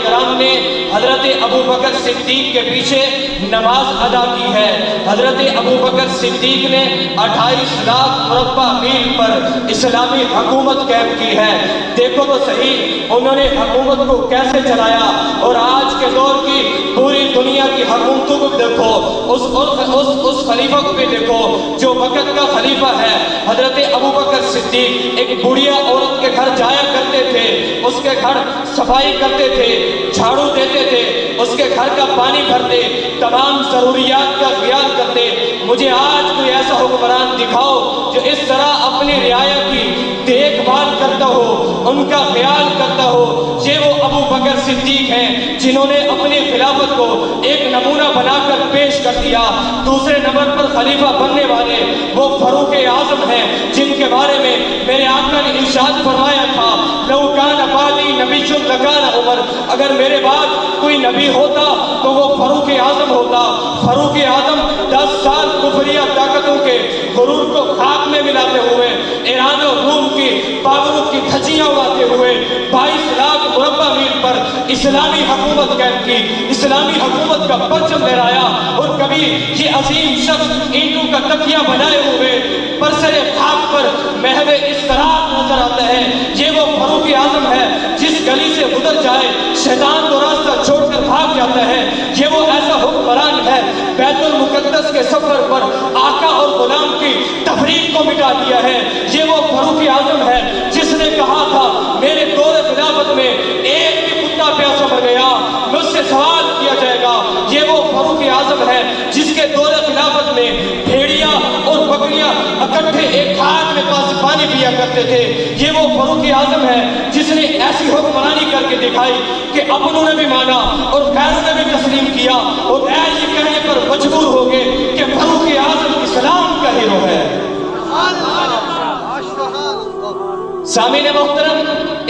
کرام نے حضرت ابو بکر صدیق کے پیچھے نماز ادا کی ہے۔ حضرت ابو بکر صدیق نے 28 لاکھ مربع میل پر اسلامی حکومت قائم کی ہے۔ دیکھو تو صحیح انہوں نے حکومت کو کیسے چلایا، اور آج کے دور کی پوری دنیا کی حکومتوں کو دیکھو، اس خلیفہ کو بھی دیکھو جو وقت کا خلیفہ ہے۔ حضرت ابو بکر صدیق ایک بڑھیا عورت کے گھر جایا کرتے تھے، اس کے گھر صفائی کرتے تھے، جھاڑو دیتے تھے، اس کے گھر کا پانی بھرتے، تمام ضروریات کا خیال کرتے۔ مجھے آج کوئی ایسا حکمران دکھاؤ جو اس طرح اپنی رعایا کی دیکھ بھال کرتا ہو، ان کا خیال کرتا ہو۔ یہ وہ ابو بکر صدیق ہیں جنہوں نے اپنی خلافت کو ایک نمونہ بنا کر پیش کر دیا۔ دوسرے نمبر پر خلیفہ بننے والے وہ فاروق اعظم ہیں جن کے بارے میں میرے آقا نے ارشاد فرمایا تھا، لو کان بعدی نبی لکان عمر، اگر میرے بعد کوئی نبی ہوتا تو وہ فاروق اعظم ہوتا۔ فاروق اعظم 10 سال کفریہ طاقتوں کے غرور کو خاک میں ملاتے ہوئے، ایران اور روم کی پاوروں کی دھجیاں اڑاتے ہوئے 22 لاکھ مربع میل پر اسلامی حکومت قائم کی، اسلامی حکومت کا پرچم لہرایا۔ اور کبھی یہ عظیم شخص اینٹوں کا تکیہ بنائے ہوئے برسر خاک پر محو اضطراب نظر آتا ہے۔ یہ وہ فاروق اعظم ہے جس گلی سے گزر جائے شیطان کو راستہ چھوڑ کر بھاگ جاتا ہے۔ یہ وہ ایسا حکمران ہے بیت المقدس کے سفر پر آقا اور غلام کی تفریق کو مٹا دیا ہے۔ یہ وہ فاروق اعظم ہے جس نے کہا تھا میرے دور خلافت میں ایک بھی کتا پیاسا مر گیا مجھ سے سوال کیا جائے گا۔ یہ وہ فاروق اعظم ہے جس کے دور خلافت میں بھیڑیا اور بکریاں اکٹھے ایک ہاتھ میں پانی پیا کرتے تھے۔ یہ وہ فاروق اعظم ہے جس نے ایسی حکمرانی کر کے دکھائی کہ اپنوں نے بھی مانا اور غیروں نے بھی تسلیم کیا، اور اے یہ کہنے پر مجبور ہو گئے کہ فاروق اعظم اسلام کا ہیرو ہے۔ سامعین محترم،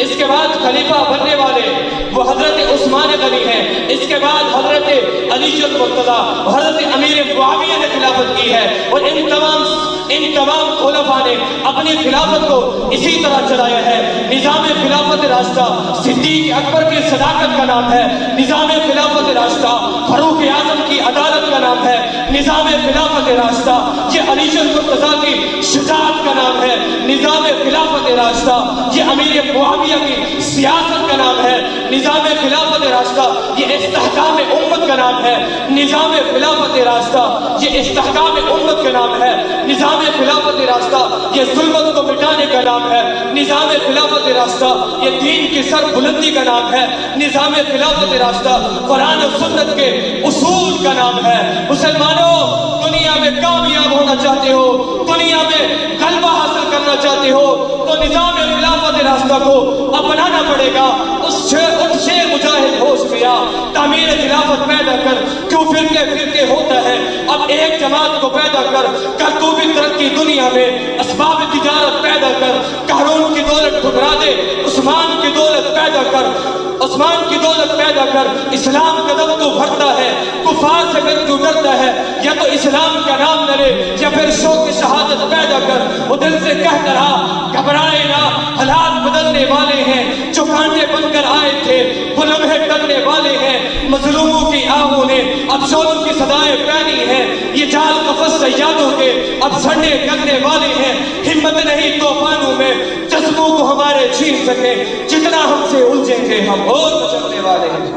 اس کے بعد خلیفہ بننے والے وہ حضرت عثمان غنی ہیں، اس کے بعد حضرت علی المرتضیٰ، حضرت امیر معاویہ نے خلافت کی ہے، اور ان تمام خلفاء نے اپنی خلافت کو اسی طرح چلایا ہے۔ نظام خلافت راستہ صدیق اکبر کی صداقت کا نام ہے، نظام خلافت راستہ فاروق اعظم کی عدالت کا نام ہے، نظام خلافت راستہ یہ علی المرتضیٰ کی شجاعت کا نام ہے، نظام خلافت راستہ یہ امیر معاویہ کی سیاست کا نام ہے، نظام خلافت راستہ یہ استحکام امت کا نام ہے، نظام خلافت راستہ یہ استحکام امت کا نام ہے، نظام خلافت راستہ یہ ظلمت کو مٹانے کا نام ہے، نظام خلافت راستہ یہ دین کی سر بلندی کا نام ہے، نظام خلافت راستہ قرآن و سنت کے اصول کا نام ہے۔ مسلمانوں، دنیا میں کامیاب ہونا چاہتے ہو، دنیا میں غلبہ حاصل کرنا چاہتے ہو تو نظام خلافت راستہ کو اپنانا پڑے گا۔ اٹھ شیر مجاہد ہوش میں آ، تعمیر خلافت پیدا کر، کیوں فرقے ہوتا ہے، اب ایک جماعت کو پیدا کر تو بھی ترقی دنیا میں اسباب تجارت پیدا کر، قارون کی دولت ٹھکرا دے، عثمان کی دولت پیدا کر، عثمان کی دولت پیدا کر۔ اسلام کا دم تو بھرتا ہے، کفار سے پھر تو ڈرتا ہے، یا تو اسلام کا نام لے یا پھر شوق شہادت پیدا کر۔ وہ دل سے کہہ کر گھبرائے نہ، حالات بدلنے والے ہیں، جو کانٹے بن کر آئے تھے وہ لمحے ٹلنے والے ہیں۔ مظلوموں کی آہوں نے اب شوروں کی صدائیں پہنی ہیں، یہ جال قفس سیادوں کے اب سڑنے کرنے والے ہیں۔ ہمت نہیں طوفانوں میں جذبوں کو ہمارے چھین سکے، جتنا ہم سے الجھیں گے ہم اور بچنے والے ہیں۔